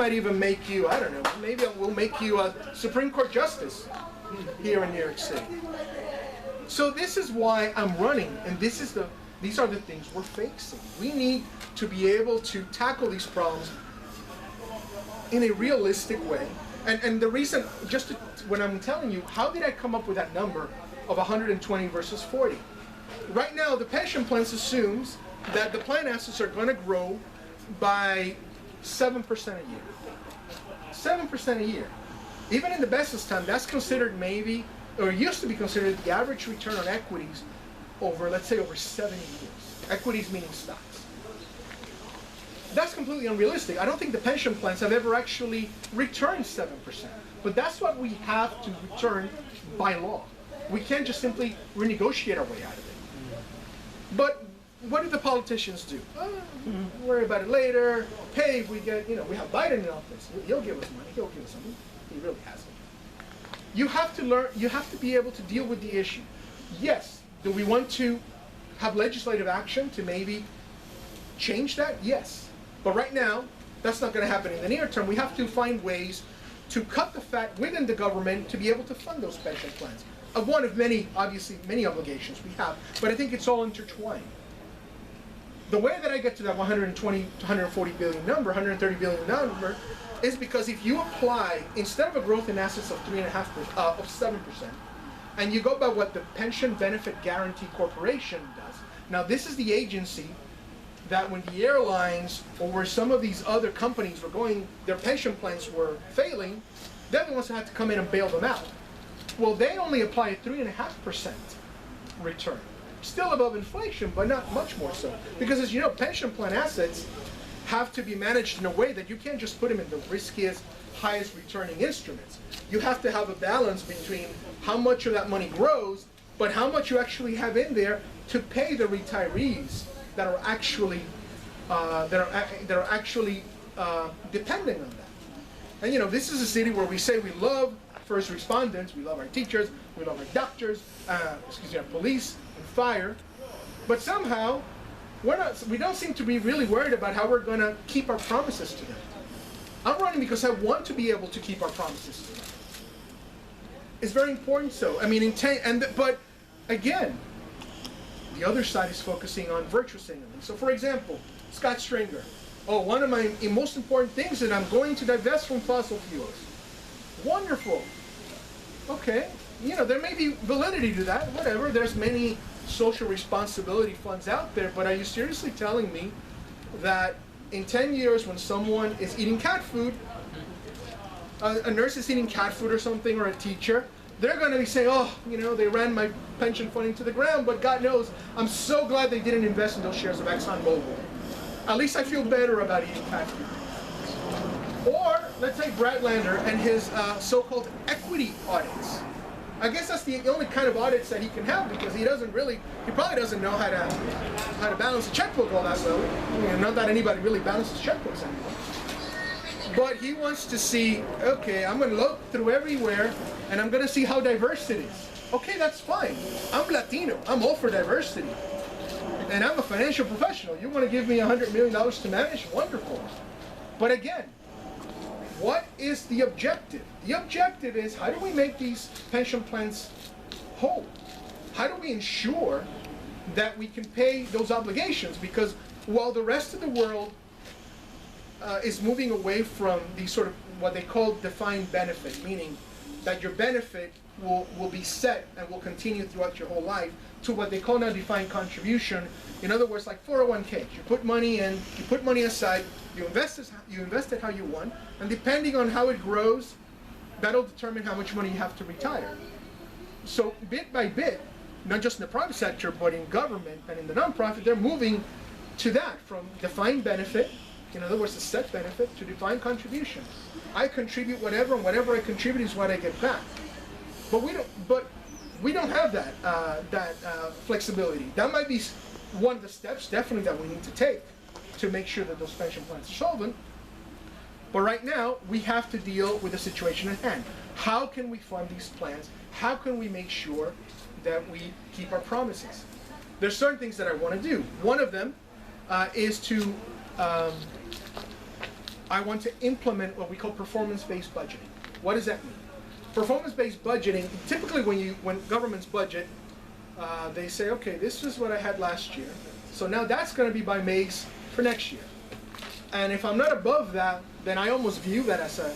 might even make you, I don't know, maybe we'll make you a Supreme Court Justice here in New York City. So this is why I'm running, and these are the things we're facing. We need to be able to tackle these problems in a realistic way. And the reason, when I'm telling you, how did I come up with that number of 120 versus 40? Right now, the pension plans assumes that the plan assets are going to grow by 7% a year. 7% a year. Even in the best of time, that's considered maybe, or used to be considered the average return on equities over, let's say, over 70 years. Equities meaning stocks. That's completely unrealistic. I don't think the pension plans have ever actually returned 7%. But that's what we have to return by law. We can't just simply renegotiate our way out of it. But what do the politicians do? Worry about it later. Hey, if we get, we have Biden in office. He'll give us money. He'll give us something. He really hasn't. You have to learn, you have to be able to deal with the issue. Yes, do we want to have legislative action to maybe change that? Yes. But right now, that's not going to happen in the near term. We have to find ways to cut the fat within the government to be able to fund those pension plans. One of many, obviously, many obligations we have, but I think it's all intertwined. The way that I get to that 120 to 140 billion number, 130 billion number, is because if you apply, instead of a growth in assets of 3.5%, of 7%, and you go by what the Pension Benefit Guaranty Corporation does. Now, this is the agency that when the airlines or where some of these other companies were going, their pension plans were failing, they're the ones that had to come in and bail them out. Well, they only apply a 3.5% return. Still above inflation, but not much more so. Because as you know, pension plan assets have to be managed in a way that you can't just put them in the riskiest, highest returning instruments. You have to have a balance between how much of that money grows, but how much you actually have in there to pay the retirees that are actually depending on that. And this is a city where we say we love first responders, we love our teachers, we love our doctors, our police and fire, but somehow we don't seem to be really worried about how we're going to keep our promises to them. I'm running because I want to be able to keep our promises to them. It's very important. So I mean, but again, the other side is focusing on virtuous signaling. So for example, Scott Stringer. One of my most important things is that I'm going to divest from fossil fuels. Wonderful. Okay. There may be validity to that. Whatever. There's many social responsibility funds out there, but are you seriously telling me that in 10 years when someone is eating cat food, a nurse is eating cat food or something, or a teacher, they're going to be saying, they ran my pension fund into the ground, but God knows, I'm so glad they didn't invest in those shares of ExxonMobil. At least I feel better about eating cat food. Or, let's say Brad Lander and his so-called equity audits. I guess that's the only kind of audits that he can have, because he probably doesn't know how to balance a checkbook all that well. Not that anybody really balances checkbooks anymore. But he wants to see, okay, I'm going to look through everywhere, and I'm going to see how diverse it is. Okay, that's fine. I'm Latino. I'm all for diversity. And I'm a financial professional. You want to give me $100 million to manage? Wonderful. But again, what is the objective? The objective is, how do we make these pension plans whole? How do we ensure that we can pay those obligations? Because while the rest of the world is moving away from the sort of what they call defined benefit, meaning that your benefit will be set and will continue throughout your whole life, to what they call now defined contribution. In other words, like 401ks. You put money in, you put money aside, you invest it how you want, and depending on how it grows, that'll determine how much money you have to retire. So bit by bit, not just in the private sector, but in government and in the nonprofit, they're moving to that, from defined benefit, in other words, a set benefit, to defined contribution. I contribute whatever, and whatever I contribute is what I get back. But we don't have that flexibility. That might be one of the steps, definitely, that we need to take to make sure that those pension plans are solvent. But right now, we have to deal with the situation at hand. How can we fund these plans? How can we make sure that we keep our promises? There's certain things that I want to do. One of them is to I want to implement what we call performance-based budgeting. What does that mean? Performance-based budgeting, typically when governments budget, they say, okay, this is what I had last year, so now that's going to be my MAGs for next year. And if I'm not above that, then I almost view that as a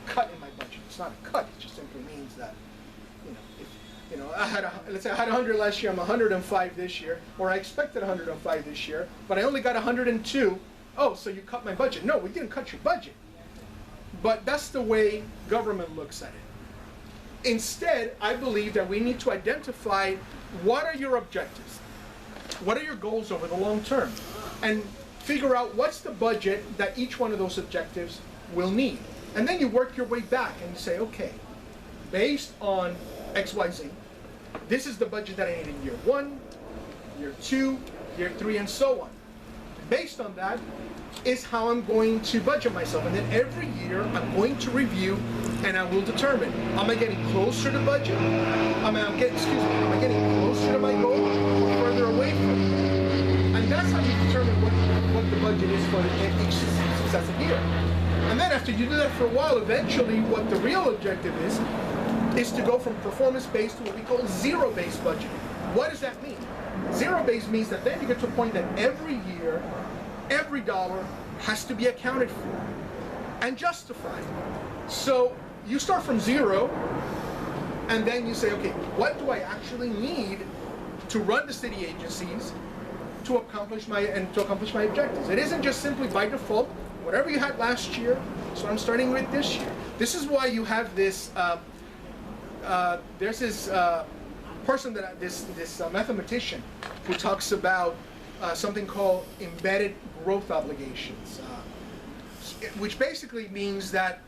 cut in my budget. It's not a cut, it just simply means that, let's say I had 100 last year, I'm 105 this year, or I expected 105 this year, but I only got 102. Oh, so you cut my budget. No, we didn't cut your budget. But that's the way government looks at it. Instead, I believe that we need to identify what are your objectives, what are your goals over the long term, and figure out what's the budget that each one of those objectives will need. And then you work your way back and you say, okay, based on XYZ, this is the budget that I need in year 1, year 2, year 3, and so on. Based on that is how I'm going to budget myself. And then every year I'm going to review and I will determine, am I getting closer to budget? Am I getting closer to my goal or further away from it? And that's how you determine what the budget is for each successive year. And then after you do that for a while, eventually what the real objective is to go from performance-based to what we call zero-based budgeting. What does that mean? Zero-based means that then you get to a point that every year, every dollar has to be accounted for and justified. So you start from zero, and then you say, okay, what do I actually need to run the city agencies to accomplish my objectives? It isn't just simply by default, whatever you had last year, so I'm starting with this year. This is why you have this, there's this person, this mathematician who talks about something called embedded growth obligations, which basically means that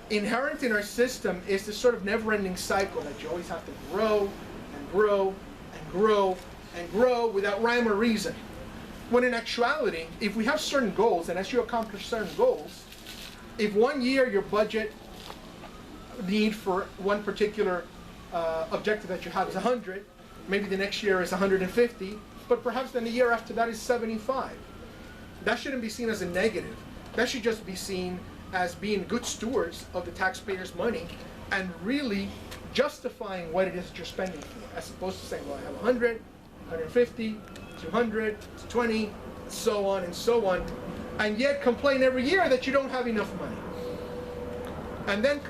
inherent in our system is this sort of never-ending cycle that you always have to grow and grow and grow and grow without rhyme or reason. When in actuality, if we have certain goals, and as you accomplish certain goals, if one year your budget need for one particular objective that you have is 100, maybe the next year is 150, but perhaps then the year after that is 75. That shouldn't be seen as a negative. That should just be seen as being good stewards of the taxpayers' money and really justifying what it is that you're spending for, as opposed to saying, well, I have 100, 150, 200, 220, so on and so on, and yet complain every year that you don't have enough money. And then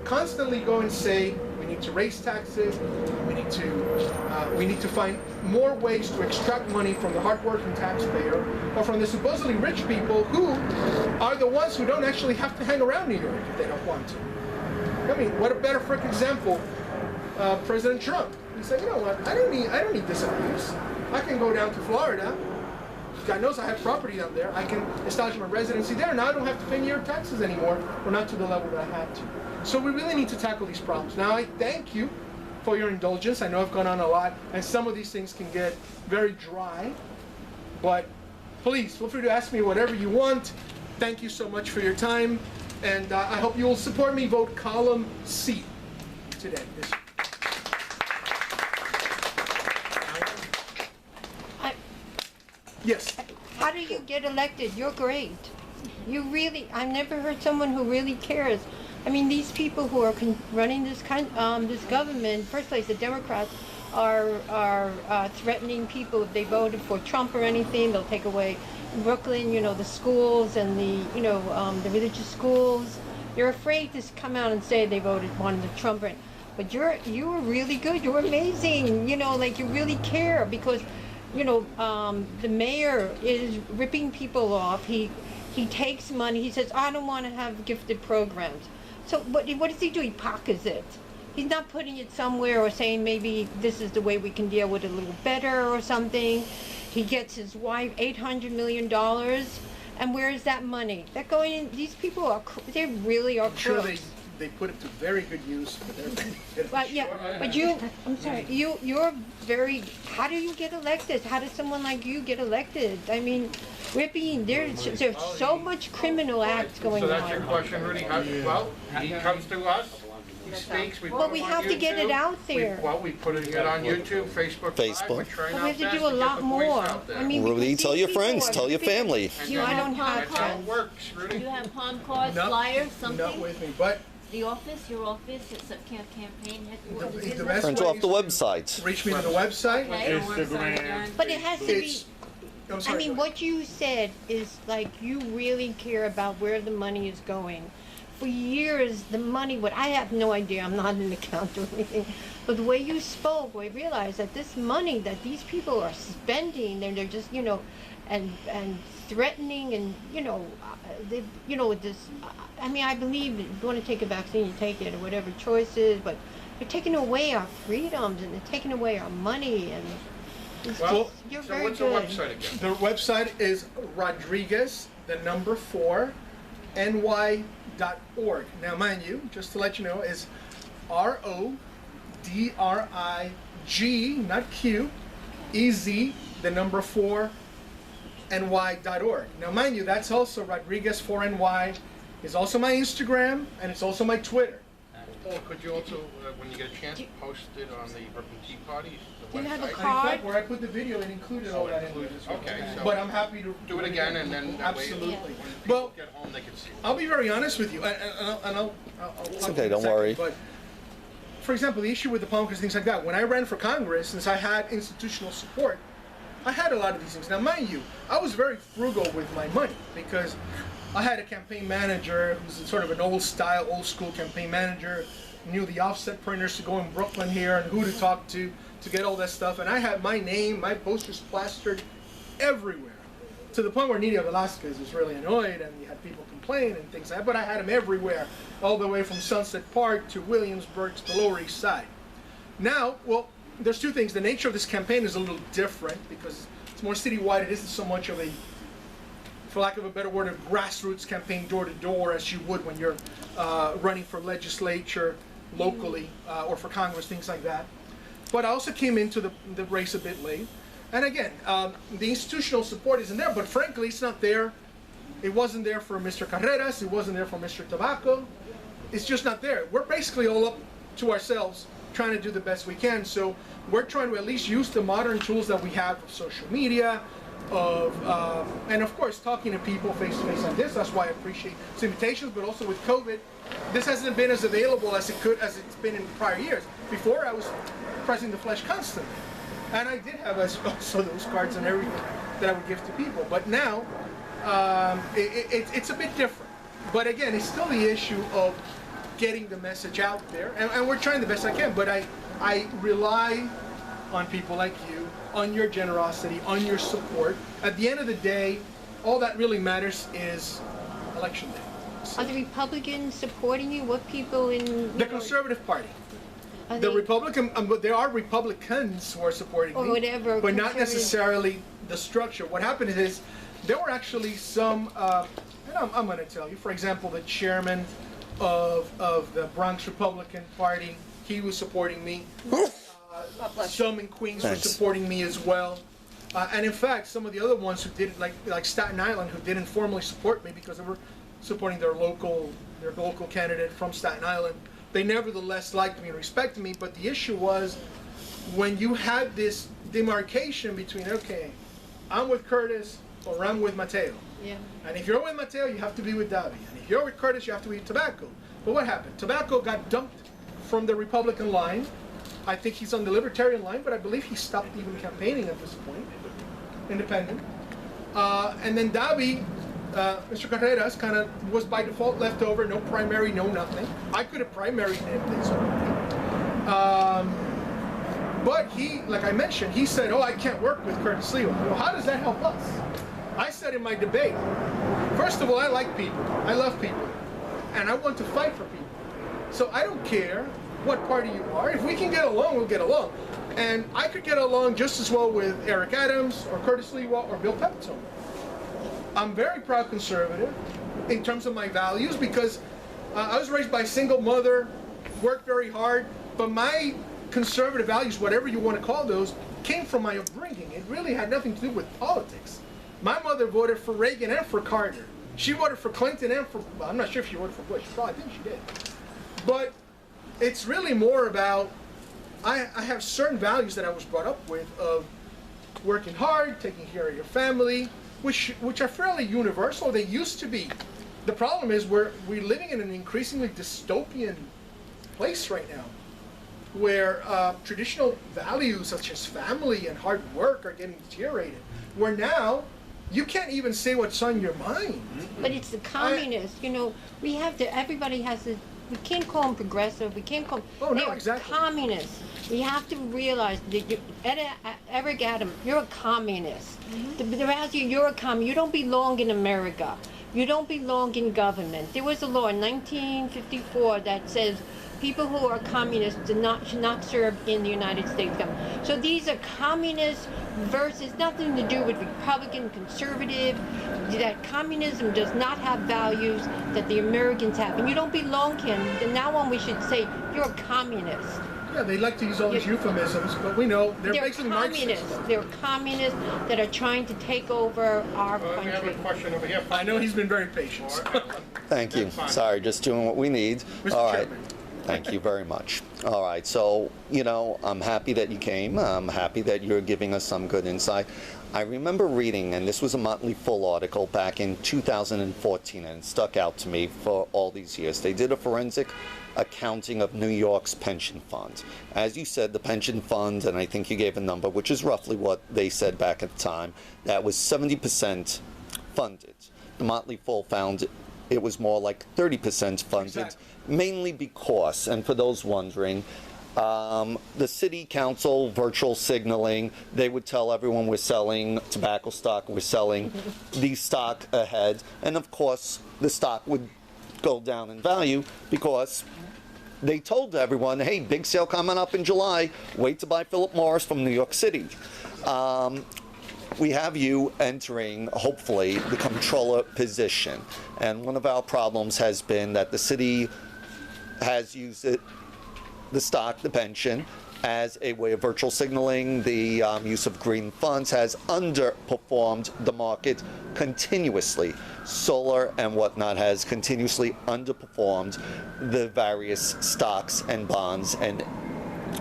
constantly go and say, we need to raise taxes, we need to find more ways to extract money from the hardworking taxpayer or from the supposedly rich people who are the ones who don't actually have to hang around New York if they don't want to. I mean, what a better frick example, President Trump. He said, you know what, I don't need this abuse. I can go down to Florida. God knows I have property down there. I can establish my residency there. Now I don't have to pay New York taxes anymore, or not to the level that I had to. So we really need to tackle these problems. Now I thank you for your indulgence. I know I've gone on a lot, and some of these things can get very dry, but please feel free to ask me whatever you want. Thank you so much for your time, and I hope you will support me. Vote column C today. Yes. How do you get elected? You're great. You really, I've never heard someone who really cares. I mean, these people who are running this government, first place, the Democrats are threatening people if they voted for Trump or anything. They'll take away Brooklyn, the schools and the religious schools. They're afraid to come out and say they wanted the Trump. But you were really good. You're amazing. You really care because. The mayor is ripping people off. He takes money. He says, I don't want to have gifted programs. So what does he do? He pockets it. He's not putting it somewhere or saying maybe this is the way we can deal with it a little better or something. He gets his wife $800 million. And where is that money? That going in, these people they really are crooks. They put it to very good use for their benefit. But I'm sorry, you're very, how do you get elected? How does someone like you get elected? I mean, there's so much criminal acts going on. So that's your question, Rudy? Well, he comes to us, he speaks. But we have to get it out there. We put it on YouTube, Facebook Live. We're trying But our we have to best do a get lot the voice more. out there. I mean, Rudy, because tell these your people friends, are tell your big- family. You know, I don't have That's how it friends. works, Do Rudy. you have palm cards, No, flyers, not something? with me, but The office, your office, it's a campaign headquarters. the Is best it? Print way off the is to websites. reach me to the website. Okay. Instagram. But it has to be. It's, I'm I sorry, mean, go ahead. what you said is like you really care about where the money is going. For years, the money would, I have no idea, I'm not an accountant or anything, but the way you spoke, we realized that this money that these people are spending, they're just, you know, and threatening and, you know, they, you know, this, I mean, I believe if you want to take a vaccine, you take it, or whatever choice is, but they're taking away our freedoms and they're taking away our money and it's Well, just, you're So very what's the good. website again? The website is Rodriguez, the number 4, ny.org. Now, mind you, just to let you know, is RODRIG, not Q, EZ, the number 4, ny.org. Now, mind you, that's also Rodriguez4ny, is also my Instagram, and it's also my Twitter. Paul, could you also, when you get a chance, post it on the tea parties, the Do you have a website? card? In fact, where I put the video, it included all that in it as well. Okay, so But I'm happy to do it again, and then that way, Absolutely. when Well, people get home, they can see it. I'll be very honest with you, and I'll It's talk okay, in a don't second, worry. But for example, the issue with the pumpkins, things like that. When I ran for Congress, since I had institutional support, I had a lot of these things. Now, mind you, I was very frugal with my money because I had a campaign manager who's sort of an old school campaign manager, knew the offset printers to go in Brooklyn here and who to talk to get all that stuff. And I had my name, my posters plastered everywhere, to the point where Nidia Velasquez was really annoyed and you had people complain and things like that. But I had them everywhere, all the way from Sunset Park to Williamsburg to the Lower East Side. Now, well, there's two things. The nature of this campaign is a little different because it's more citywide. It isn't so much of a, for lack of a better word, a grassroots campaign door to door as you would when you're running for legislature locally or for Congress, things like that. But I also came into the race a bit late. And again, the institutional support isn't there, but frankly, it's not there. It wasn't there for Mr. Carreras. It wasn't there for Mr. Tobacco. It's just not there. We're basically all up to ourselves trying to do the best we can. So we're trying to at least use the modern tools that we have of social media, and of course talking to people face to face like this. That's why I appreciate these invitations, but also with COVID, this hasn't been as available as it's been in prior years. Before, I was pressing the flesh constantly, and I did have also those cards and everything that I would give to people. But now it's a bit different. But again, it's still the issue of getting the message out there, and we're trying the best I can. But I rely on people like you, on your generosity, on your support. At the end of the day, all that really matters is election day. Are the Republicans supporting you? What people in The Conservative Party. are The they- Republican, but there are Republicans who are supporting Or me, whatever, but not conservative. necessarily the structure. What happened is there were actually some, and I'm going to tell you. For example, the chairman of the Bronx Republican Party, he was supporting me. Some in Queens were Thanks. supporting me as well. And in fact, some of the other ones who didn't, like Staten Island, who didn't formally support me because they were supporting their local candidate from Staten Island, they nevertheless liked me and respected me. But the issue was when you had this demarcation between, okay, I'm with Curtis or I'm with Mateo. Yeah. And if you're with Mateo, you have to be with Davi. And if you're with Curtis, you have to be with Tobacco. But what happened? Tobacco got dumped from the Republican line. I think he's on the Libertarian line, but I believe he stopped even campaigning at this point, independent. And then Davi, Mr. Carreras, kind of was by default left over, no primary, no nothing. I could have primaried him, but he, like I mentioned, he said, oh, I can't work with Curtis Lewa. Well, how does that help us? I said in my debate, first of all, I like people. I love people. And I want to fight for people. So I don't care what party you are. If we can get along, we'll get along. And I could get along just as well with Eric Adams or Curtis Lewa or Bill Pepitone. I'm very proud conservative in terms of my values because I was raised by a single mother, worked very hard, but my conservative values, whatever you want to call those, came from my upbringing. It really had nothing to do with politics. My mother voted for Reagan and for Carter. She voted for Clinton and for, well, I'm not sure if she voted for Bush. Well, I think she did. But it's really more about, I have certain values that I was brought up with of working hard, taking care of your family, which are fairly universal. They used to be. The problem is we're living in an increasingly dystopian place right now, where traditional values such as family and hard work are getting deteriorated. Where now, you can't even say what's on your mind. But it's the communists, you know, we have to, everybody has to, we can't call them progressive, we can't call them, Oh, no, they are exactly. communists. We have to realize that Eric Adams, you're a communist. They're asking you, you're a communist, you don't belong in America. You don't belong in government. There was a law in 1954 that says people who are communists should not serve in the United States government. So these are communists versus nothing to do with Republican, conservative, that communism does not have values that the Americans have. And you don't belong here. And now on we should say, you're a communist. Yeah, they like to use all these euphemisms, but we know they're basically communists. Marxists. They're communists that are trying to take over our We have a country. question over here. I know he's been very patient. Thank you. That's fine. Sorry, just doing what we need. Mr. All right. Chairman. Thank you very much. All right, so, you know, I'm happy that you came. I'm happy that you're giving us some good insight. I remember reading, and this was a Motley Fool article back in 2014, and it stuck out to me for all these years. They did a forensic accounting of New York's pension fund. As you said, the pension fund, and I think you gave a number, which is roughly what they said back at the time, that was 70% funded. The Motley Fool found it was more like 30% funded, Exactly. mainly because, and for those wondering, the city council virtual signaling, they would tell everyone we're selling tobacco stock, we're selling the stock ahead, and of course the stock would go down in value because they told everyone, hey, big sale coming up in July, wait to buy Philip Morris from New York City. We have you entering, hopefully, the comptroller position. And one of our problems has been that the city has used it, the stock, the pension, as a way of virtual signaling. The use of green funds has underperformed the market continuously. Solar and whatnot has continuously underperformed the various stocks and bonds and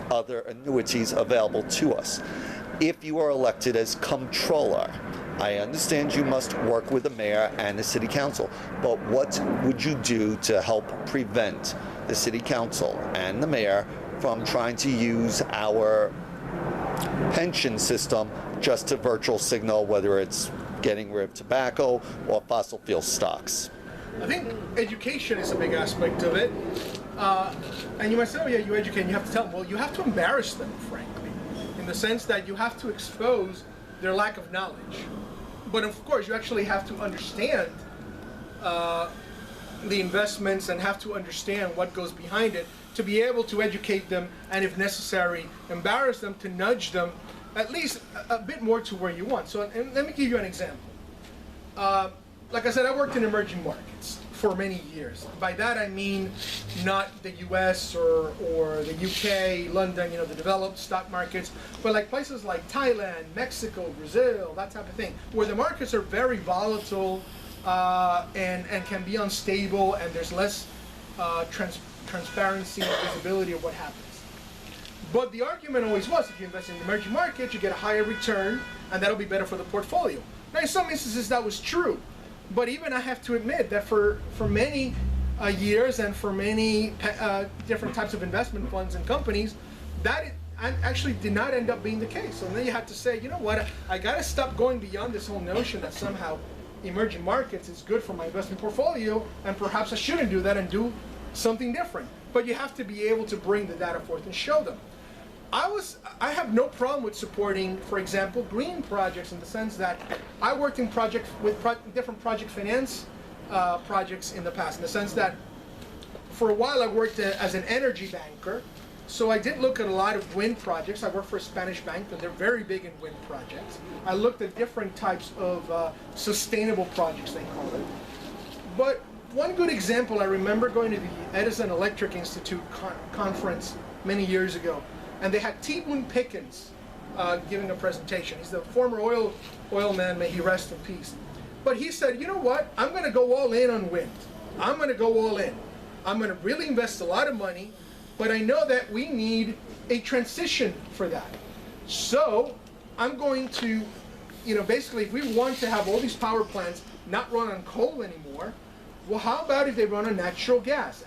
other annuities available to us. If you are elected as comptroller, I understand you must work with the mayor and the city council, but what would you do to help prevent the city council and the mayor from trying to use our pension system just to virtual signal, whether it's getting rid of tobacco or fossil fuel stocks? I think education is a big aspect of it. And you might say, oh yeah, you educate, and you have to tell them. Well, you have to embarrass them, frankly, in the sense that you have to expose their lack of knowledge. But of course, you actually have to understand the investments and have to understand what goes behind it to be able to educate them, and if necessary, embarrass them, to nudge them at least a bit more to where you want. So and let me give you an example. Like I said, I worked in emerging markets for many years. By that I mean not the US or the UK, London, you know, the developed stock markets, but like places like Thailand, Mexico, Brazil, that type of thing, where the markets are very volatile and can be unstable, and there's less transparency and visibility of what happens. But the argument always was, if you invest in emerging markets, you get a higher return, and that'll be better for the portfolio. Now, in some instances, that was true. But even I have to admit that for many years and for many different types of investment funds and companies, that actually did not end up being the case. So then you have to say, you know what, I got to stop going beyond this whole notion that somehow emerging markets is good for my investment portfolio, and perhaps I shouldn't do that and do something different. But you have to be able to bring the data forth and show them. I have no problem with supporting, for example, green projects, in the sense that I worked in projects with different project finance projects in the past, in the sense that for a while I worked as an energy banker. So I did look at a lot of wind projects. I worked for a Spanish bank, and they're very big in wind projects. I looked at different types of sustainable projects, they call it. But one good example, I remember going to the Edison Electric Institute conference many years ago, and they had T. Boone Pickens giving a presentation. He's the former oil man, may he rest in peace. But he said, you know what, I'm going to go all in on wind. I'm going to go all in. I'm going to really invest a lot of money, but I know that we need a transition for that. So I'm going to, basically, if we want to have all these power plants not run on coal anymore, well, how about if they run on natural gas?